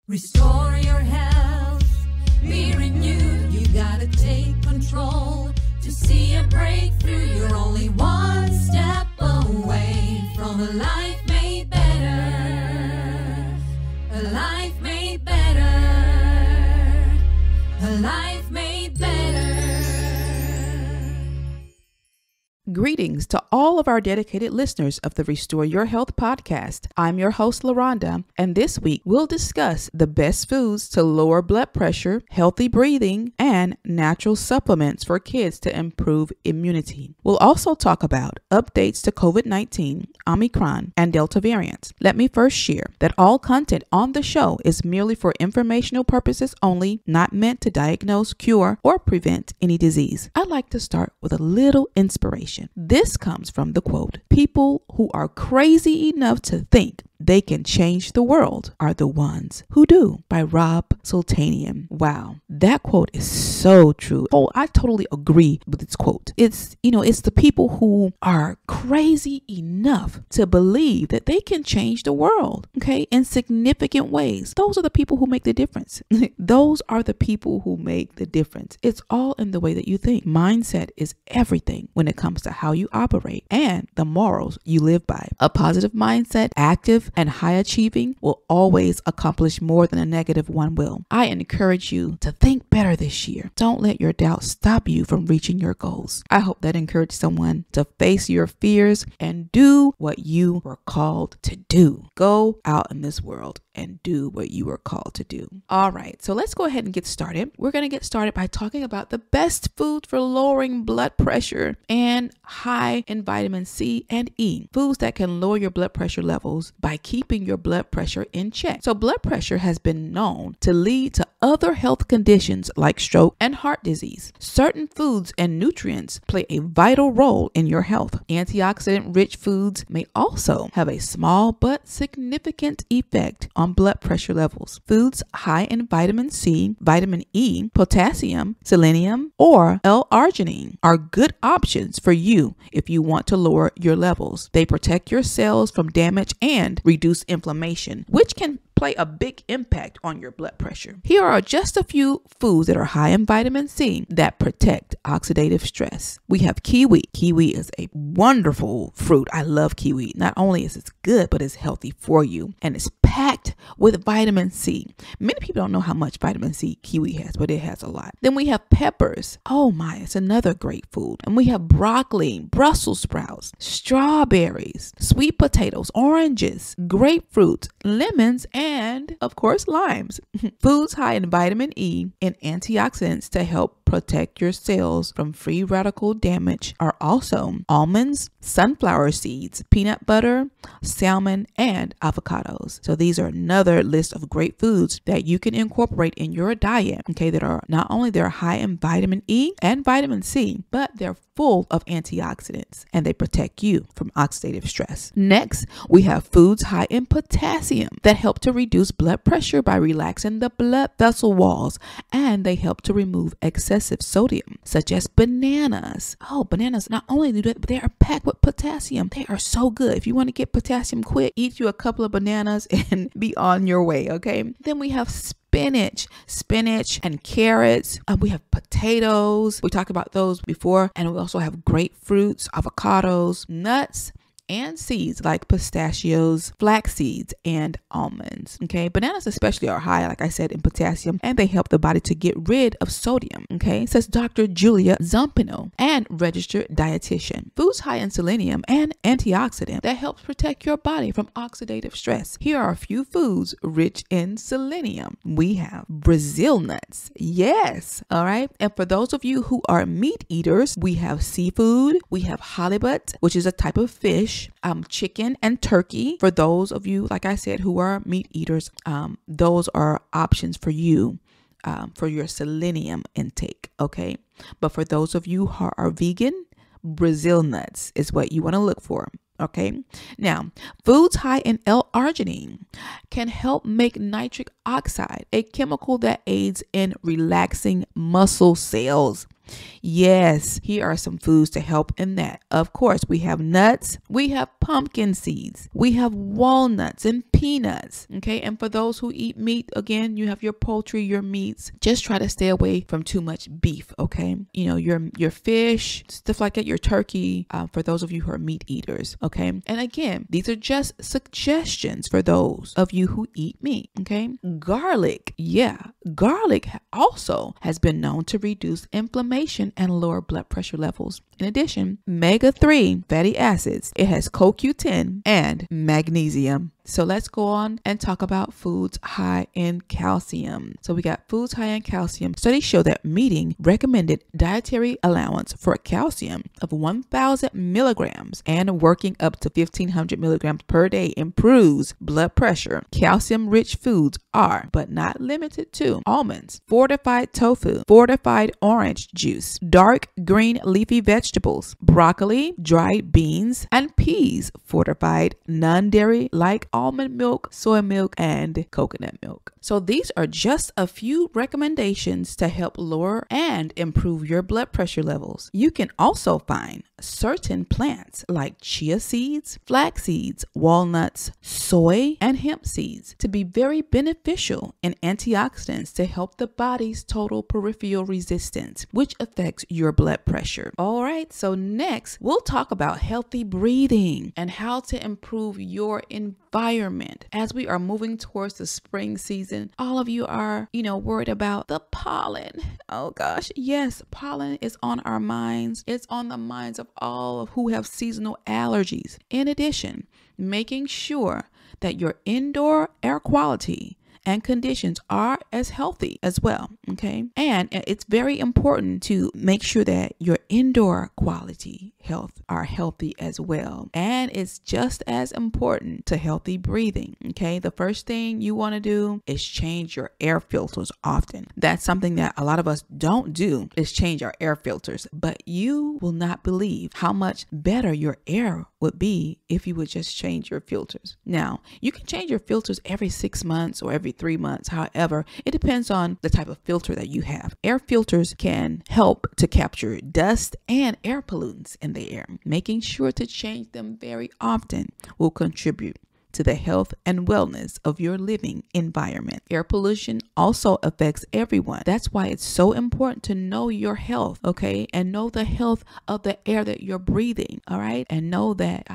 Restore your health, be renewed. You gotta take control to see a breakthrough. You're only one step away from a life made better. A life made better. A life made better. Greetings to all of our dedicated listeners of the Restore Your Health podcast. I'm your host, Laronda, and this week we'll discuss the best foods to lower blood pressure, healthy breathing, and natural supplements for kids to improve immunity. We'll also talk about updates to COVID-19, Omicron, and Delta variants. Let me first share that all content on the show is merely for informational purposes only, not meant to diagnose, cure, or prevent any disease. I'd like to start with a little inspiration. This comes from the quote, "People who are crazy enough to think they can change the world are the ones who do," by Rob Sultanian. Wow, that quote is so true. Oh, I totally agree with this quote. It's the people who are crazy enough to believe that they can change the world, okay, in significant ways. Those are the people who make the difference. Those are the people who make the difference. It's all in the way that you think. Mindset is everything when it comes to how you operate and the morals you live by. A positive mindset, active and high achieving, will always accomplish more than a negative one will. I encourage you to think better this year. Don't let your doubt stop you from reaching your goals. I hope that encouraged someone to face your fears and do what you were called to do. Go out in this world and do what you were called to do. All right, so let's go ahead and get started. We're going to get started by talking about the best food for lowering blood pressure and high in vitamin C and E. Foods that can lower your blood pressure levels by keeping your blood pressure in check. So blood pressure has been known to lead to other health conditions like stroke and heart disease. Certain foods and nutrients play a vital role in your health. Antioxidant-rich foods may also have a small but significant effect on blood pressure levels. Foods high in vitamin C, vitamin E, potassium, selenium, or L-arginine are good options for you if you want to lower your levels. They protect your cells from damage and reduce inflammation, which can play a big impact on your blood pressure. Here are just a few foods that are high in vitamin C that protect oxidative stress. We have kiwi. Kiwi is a wonderful fruit. I love kiwi. Not only is it good, but it's healthy for you, and it's packed with vitamin C. Many people don't know how much vitamin C kiwi has, but it has a lot. Then we have peppers. Oh my, it's another great food. And we have broccoli, Brussels sprouts, strawberries, sweet potatoes, oranges, grapefruits, lemons, and of course limes. Foods high in vitamin E and antioxidants to help protect your cells from free radical damage are also almonds, sunflower seeds, peanut butter, salmon, and avocados. So these are another list of great foods that you can incorporate in your diet, okay, that are not only they're high in vitamin E and vitamin C, but they're full of antioxidants and they protect you from oxidative stress. Next, we have foods high in potassium that help to reduce blood pressure by relaxing the blood vessel walls, and they help to remove excessive sodium, such as bananas. Oh, bananas not only do that, but they are packed with potassium. They are so good. If you want to get potassium quick, eat you a couple of bananas and be on your way, okay? Then we have spinach and carrots. We have potatoes. We talked about those before. And we also have grapefruits, avocados, nuts, and seeds like pistachios, flax seeds, and almonds. Okay, bananas especially are high, like I said, in potassium, and they help the body to get rid of sodium. Okay, says Dr. Julia Zampino, and registered dietitian. Foods high in selenium and antioxidant that helps protect your body from oxidative stress. Here are a few foods rich in selenium. We have Brazil nuts. Yes, all right. And for those of you who are meat eaters, we have seafood. We have halibut, which is a type of fish. Chicken and turkey. For those of you, like I said, who are meat eaters, those are options for you for your selenium intake. Okay. But for those of you who are vegan, Brazil nuts is what you want to look for. Okay. Now, foods high in L-arginine can help make nitric oxide, a chemical that aids in relaxing muscle cells. Yes, here are some foods to help in that. Of course, we have nuts, we have pumpkin seeds, we have walnuts and peanuts. Okay, and for those who eat meat, again, you have your poultry, your meats. Just try to stay away from too much beef. Okay, your fish, stuff like that, your turkey. For those of you who are meat eaters. Okay, and again, these are just suggestions for those of you who eat meat. Okay, garlic. Yeah, garlic also has been known to reduce inflammation and lower blood pressure levels. In addition, omega-3 fatty acids, it has CoQ10 and magnesium. So let's go on and talk about foods high in calcium. So we got foods high in calcium. Studies show that meeting recommended dietary allowance for calcium of 1,000 milligrams and working up to 1,500 milligrams per day improves blood pressure. Calcium-rich foods are, but not limited to, almonds, fortified tofu, fortified orange juice, dark green leafy vegetables, broccoli, dried beans, and peas, fortified non-dairy like almond milk, soy milk, and coconut milk. So these are just a few recommendations to help lower and improve your blood pressure levels. You can also find certain plants like chia seeds, flax seeds, walnuts, soy, and hemp seeds to be very beneficial in antioxidants to help the body's total peripheral resistance, which affects your blood pressure. All right, so next we'll talk about healthy breathing and how to improve your environment. As we are moving towards the spring season, all of you are, worried about the pollen. Oh gosh, yes, pollen is on our minds. It's on the minds of all of who have seasonal allergies. In addition, making sure that your indoor air quality and conditions are as healthy as well. Okay. And it's very important to make sure that your indoor quality health are healthy as well. And it's just as important to healthy breathing. Okay. The first thing you want to do is change your air filters often. That's something that a lot of us don't do, is change our air filters. But you will not believe how much better your air would be if you would just change your filters. Now, you can change your filters every 6 months or every 3 months. However, it depends on the type of filter that you have. Air filters can help to capture dust and air pollutants in the air. Making sure to change them very often will contribute to the health and wellness of your living environment. Air pollution also affects everyone. That's why it's so important to know your health, okay? And know the health of the air that you're breathing, all right? And know that,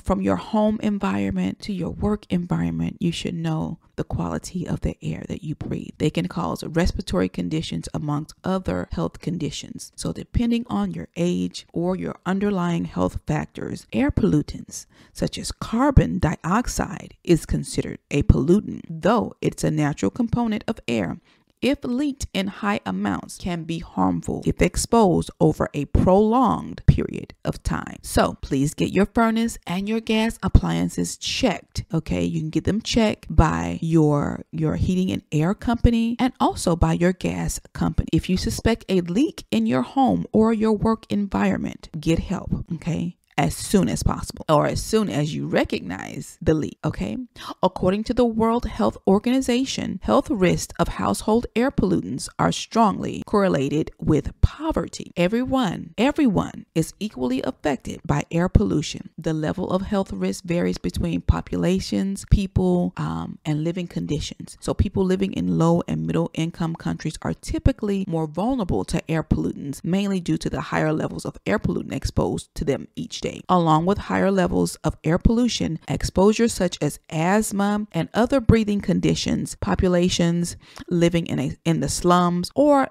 from your home environment to your work environment, you should know the quality of the air that you breathe. They can cause respiratory conditions amongst other health conditions. So depending on your age or your underlying health factors, air pollutants such as carbon dioxide is considered a pollutant, though it's a natural component of air. If leaked in high amounts, can be harmful if exposed over a prolonged period of time. So please get your furnace and your gas appliances checked. Okay, you can get them checked by your heating and air company and also by your gas company. If you suspect a leak in your home or your work environment, get help. Okay, as soon as possible, or as soon as you recognize the leak, okay? According to the World Health Organization, health risks of household air pollutants are strongly correlated with poverty. Everyone is equally affected by air pollution. The level of health risk varies between populations, people, and living conditions. So people living in low and middle income countries are typically more vulnerable to air pollutants, mainly due to the higher levels of air pollutant exposed to them each day. Along with higher levels of air pollution, exposure such as asthma and other breathing conditions, populations living in the slums or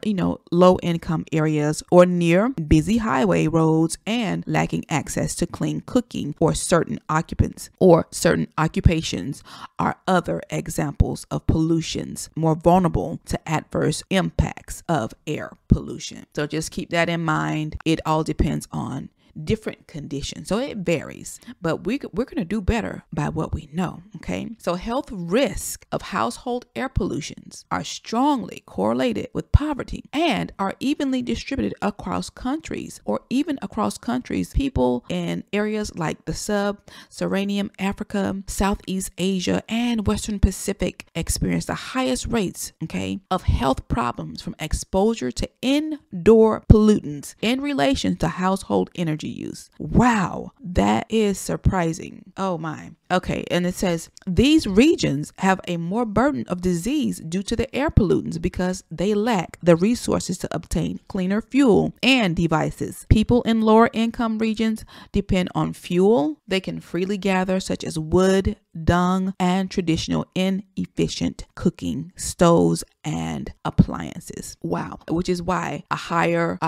low income areas or near busy highway roads and lacking access to clean cooking or certain occupants or certain occupations are other examples of pollutions more vulnerable to adverse impacts of air pollution. So just keep that in mind. It all depends on different conditions. So it varies, but we're going to do better by what we know. Okay. So health risk of household air pollutions are strongly correlated with poverty and are evenly distributed across countries, or even across countries. People in areas like the sub-Saharan Africa, Southeast Asia, and Western Pacific experience the highest rates, okay, of health problems from exposure to indoor pollutants in relation to household energy use. Wow, that is surprising. Oh my. Okay, and it says these regions have a more burden of disease due to the air pollutants because they lack the resources to obtain cleaner fuel and devices. People in lower income regions depend on fuel they can freely gather, such as wood, dung, and traditional inefficient cooking stoves and appliances. Wow, which is why a higher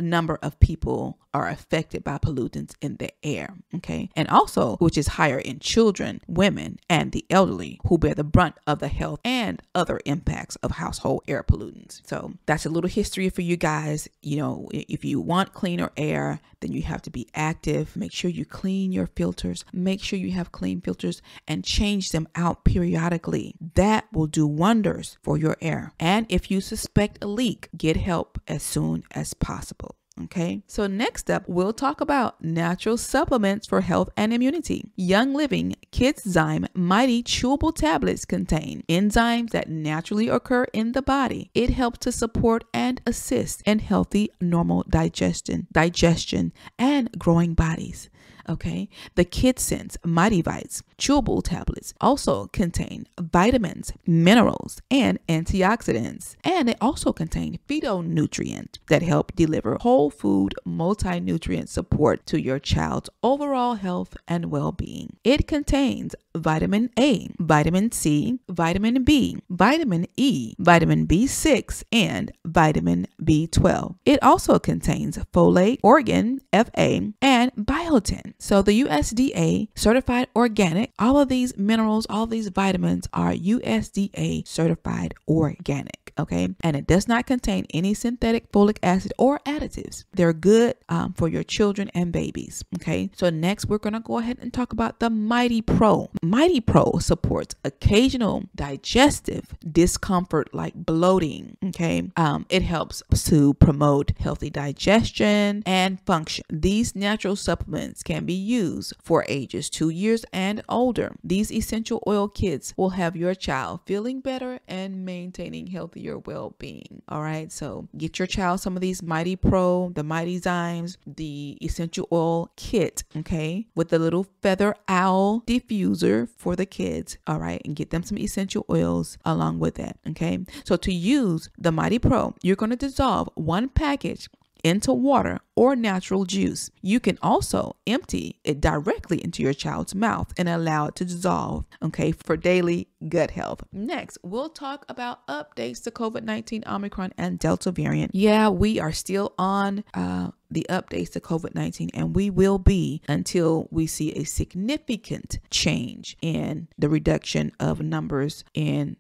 number of people are affected by pollutants in the air. Okay, and also which is higher in children, women, and the elderly, who bear the brunt of the health and other impacts of household air pollutants. So that's a little history for you guys. You know, if you want cleaner air, then you have to be active. Make sure you clean your filters. Make sure you have clean filters and change them out periodically. That will do wonders for your air. And if you suspect a leak, get help as soon as possible. Okay, so next up, we'll talk about natural supplements for health and immunity. Young Living Kidszyme Mighty Chewable Tablets contain enzymes that naturally occur in the body. It helps to support and assist in healthy, normal digestion, and growing bodies. Okay, the KidSense Mighty Vites chewable tablets also contain vitamins, minerals, and antioxidants, and they also contain phytonutrients that help deliver whole food multi-nutrient support to your child's overall health and well-being. It contains vitamin A, vitamin C, vitamin B, vitamin E, vitamin B6, and vitamin B12. It also contains folate, organ, Fa, and biotin. So the USDA certified organic, all of these minerals, all of these vitamins are USDA certified organic. Okay, and it does not contain any synthetic folic acid or additives. They're good for your children and babies. Okay, so next we're going to go ahead and talk about the Mighty Pro. Mighty Pro supports occasional digestive discomfort like bloating. Okay, it helps to promote healthy digestion and function. These natural supplements can be used for ages 2 years and older. These essential oil kits will have your child feeling better and maintaining healthier well-being. All right, so get your child some of these Mighty Pro, the Mighty Zymes, the essential oil kit, okay, with the little feather owl diffuser for the kids. All right, and get them some essential oils along with that. Okay, so to use the Mighty Pro, you're going to dissolve one package into water or natural juice. You can also empty it directly into your child's mouth and allow it to dissolve, okay, for daily gut health. Next, we'll talk about updates to COVID-19 Omicron and Delta variant. Yeah, we are still on the updates to COVID-19, and we will be until we see a significant change in the reduction of numbers in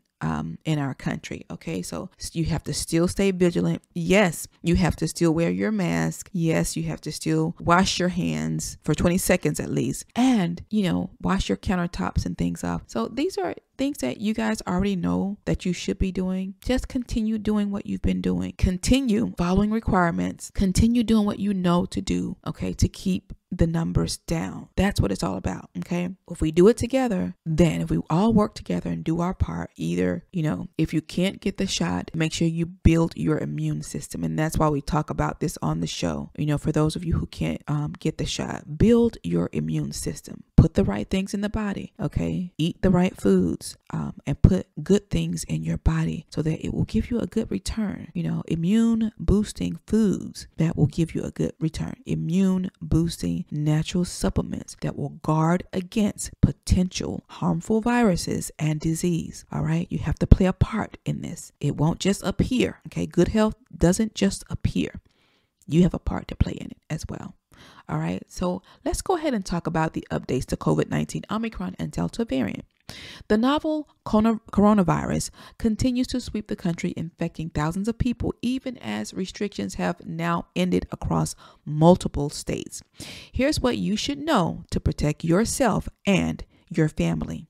our country. Okay, so you have to still stay vigilant. Yes, you have to still wear your mask. Yes, you have to still wash your hands for 20 seconds at least, and wash your countertops and things off. So these are things that you guys already know that you should be doing. Just continue doing what you've been doing. Continue following requirements. Continue doing what you know to do, okay, to keep the numbers down. That's what it's all about. Okay, if we do it together, then if we all work together and do our part, either if you can't get the shot, make sure you build your immune system. And that's why we talk about this on the show. For those of you who can't get the shot, build your immune system. Put the right things in the body. Okay, eat the right foods and put good things in your body so that it will give you a good return. Immune boosting foods that will give you a good return. Immune boosting natural supplements that will guard against potential harmful viruses and disease. All right, you have to play a part in this. It won't just appear. Okay, good health doesn't just appear. You have a part to play in it as well. All right, so let's go ahead and talk about the updates to COVID-19 Omicron and Delta variant. The novel coronavirus continues to sweep the country, infecting thousands of people, even as restrictions have now ended across multiple states. Here's what you should know to protect yourself and your family.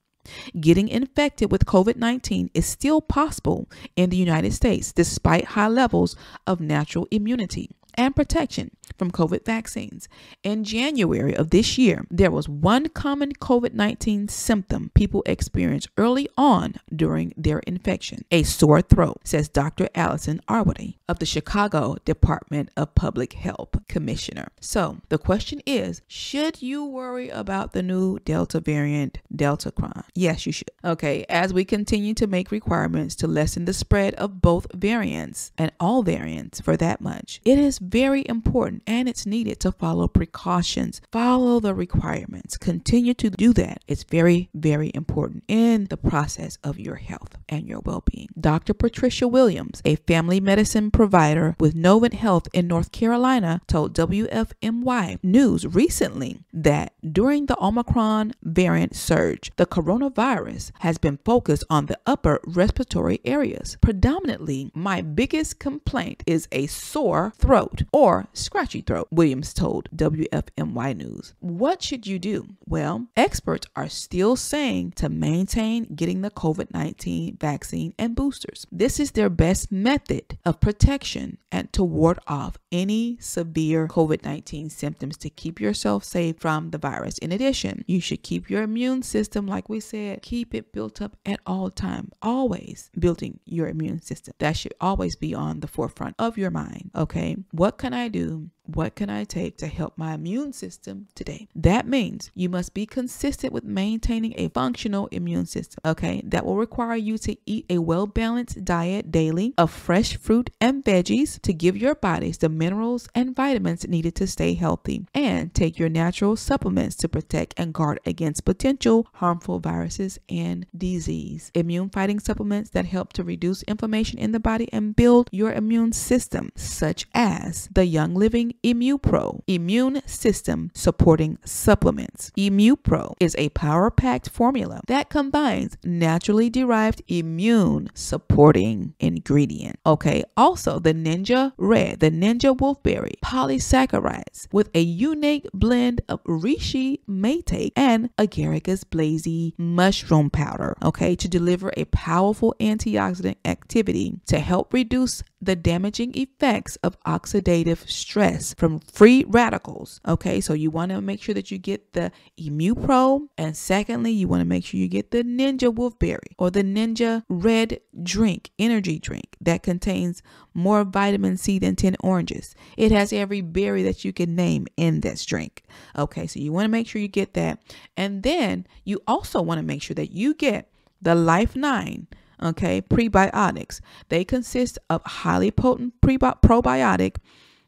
Getting infected with COVID-19 is still possible in the United States despite high levels of natural immunity and protection from COVID vaccines. In January of this year, there was one common COVID-19 symptom people experienced early on during their infection: a sore throat, says Dr. Allison Arwady of the Chicago Department of Public Health Commissioner. So the question is, should you worry about the new Delta variant, Deltacron? Yes, you should. Okay, as we continue to make requirements to lessen the spread of both variants, and all variants for that much, it is very important and it's needed to follow precautions. Follow the requirements. Continue to do that. It's very, very important in the process of your health and your well-being. Dr. Patricia Williams, a family medicine provider with Novant Health in North Carolina, told WFMY News recently that during the Omicron variant surge, the coronavirus has been focused on the upper respiratory areas. Predominantly, my biggest complaint is a sore throat or scratchy throat, Williams told WFMY News. What should you do? Well, experts are still saying to maintain getting the COVID-19 vaccine and boosters. This is their best method of protection and to ward off any severe COVID-19 symptoms to keep yourself safe from the virus. In addition, you should keep your immune system, like we said, keep it built up at all times. Always building your immune system. That should always be on the forefront of your mind. Okay, what can I do? What can I take to help my immune system today? That means you must be consistent with maintaining a functional immune system. Okay, that will require you to eat a well-balanced diet daily of fresh fruit and veggies to give your bodies the minerals and vitamins needed to stay healthy, and take your natural supplements to protect and guard against potential harmful viruses and disease. Immune fighting supplements that help to reduce inflammation in the body and build your immune system, such as the Young Living ImmuPro immune system supporting supplements. ImmuPro is a power-packed formula that combines naturally derived immune supporting ingredient. Okay, also the Ninja Red, the Ninja Wolfberry polysaccharides with a unique blend of reishi maitake and agaricus blazy mushroom powder, okay, to deliver a powerful antioxidant activity to help reduce the damaging effects of oxidative stress from free radicals. Okay, so you want to make sure that you get the ImmuPro, and secondly, you want to make sure you get the Ninja Wolfberry or the Ninja Red drink, energy drink that contains more vitamin C than 10 oranges. It has every berry that you can name in this drink. Okay, so you want to make sure you get that, and then you also want to make sure that you get the Life 9. Okay, prebiotics. They consist of highly potent probiotic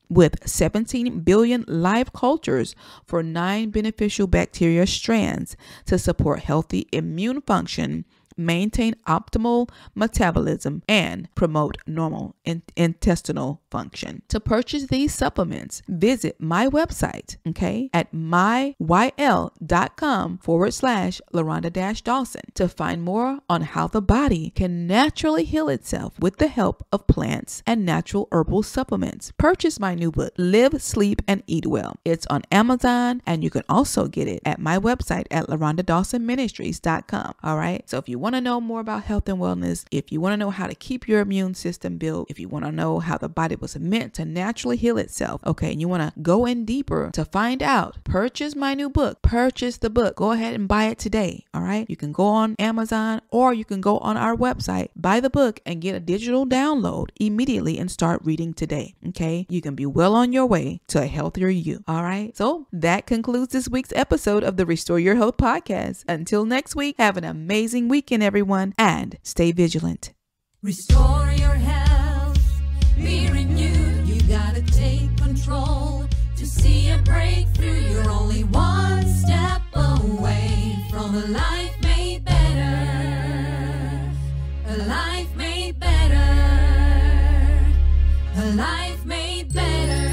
with 17 billion live cultures for 9 beneficial bacteria strands to support healthy immune function, maintain optimal metabolism, and promote normal intestinal function. To purchase these supplements, visit my website, okay, at myYL.com/Laronda-Dawson to find more on how the body can naturally heal itself with the help of plants and natural herbal supplements. Purchase my new book, Live, Sleep, and Eat Well. It's on Amazon, and you can also get it at my website at LarondaDawsonMinistries.com. All right, so if you want to know more about health and wellness, if you want to know how to keep your immune system built, if you want to know how the body was meant to naturally heal itself, okay, and you want to go in deeper to find out, purchase my new book. Purchase the book. Go ahead and buy it today. All right, you can go on Amazon or you can go on our website, buy the book, and get a digital download immediately and start reading today. Okay, you can be well on your way to a healthier you. All right, so that concludes this week's episode of the Restore Your Health podcast. Until next week, have an amazing weekend, everyone, and stay vigilant. Restore your health, be renewed. You gotta take control to see a breakthrough. You're only one step away from a life made better. A life made better. A life made better.